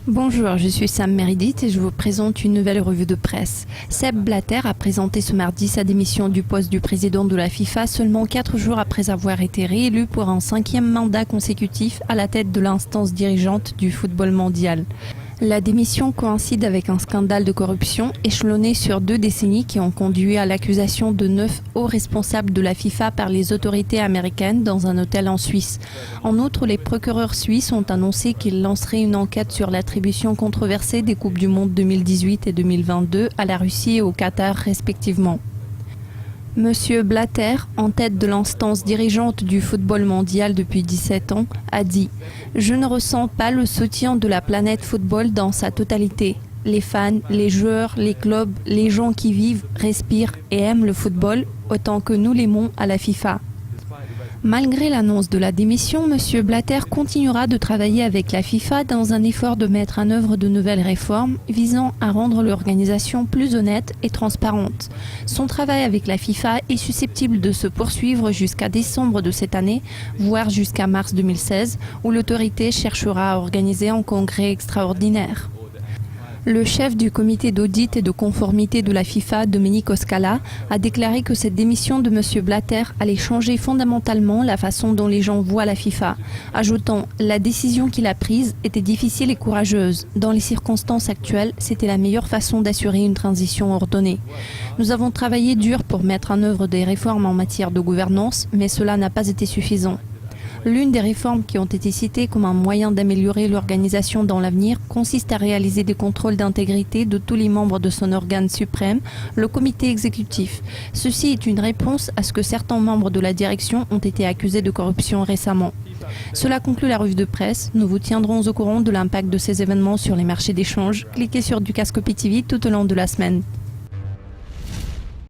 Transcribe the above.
Bonjour, je suis Sam Meredith et je vous présente une nouvelle revue de presse. Sepp Blatter a présenté ce mardi sa démission du poste du président de la FIFA seulement 4 jours après avoir été réélu pour un 5e mandat consécutif à la tête de l'instance dirigeante du football mondial. La démission coïncide avec un scandale de corruption échelonné sur 2 décennies qui ont conduit à l'accusation de 9 hauts responsables de la FIFA par les autorités américaines dans un hôtel en Suisse. En outre, les procureurs suisses ont annoncé qu'ils lanceraient une enquête sur l'attribution controversée des Coupes du Monde 2018 et 2022 à la Russie et au Qatar respectivement. Monsieur Blatter, en tête de l'instance dirigeante du football mondial depuis 17 ans, a dit « Je ne ressens pas le soutien de la planète football dans sa totalité. Les fans, les joueurs, les clubs, les gens qui vivent, respirent et aiment le football autant que nous l'aimons à la FIFA. » Malgré l'annonce de la démission, M. Blatter continuera de travailler avec la FIFA dans un effort de mettre en œuvre de nouvelles réformes visant à rendre l'organisation plus honnête et transparente. Son travail avec la FIFA est susceptible de se poursuivre jusqu'à décembre de cette année, voire jusqu'à mars 2016, où l'autorité cherchera à organiser un congrès extraordinaire. Le chef du comité d'audit et de conformité de la FIFA, Domenico Scala, a déclaré que cette démission de M. Blatter allait changer fondamentalement la façon dont les gens voient la FIFA, ajoutant « La décision qu'il a prise était difficile et courageuse. Dans les circonstances actuelles, c'était la meilleure façon d'assurer une transition ordonnée. Nous avons travaillé dur pour mettre en œuvre des réformes en matière de gouvernance, mais cela n'a pas été suffisant. » L'une des réformes qui ont été citées comme un moyen d'améliorer l'organisation dans l'avenir consiste à réaliser des contrôles d'intégrité de tous les membres de son organe suprême, le comité exécutif. Ceci est une réponse à ce que certains membres de la direction ont été accusés de corruption récemment. Cela conclut la revue de presse. Nous vous tiendrons au courant de l'impact de ces événements sur les marchés d'échange. Cliquez sur Dukascopy TV tout au long de la semaine.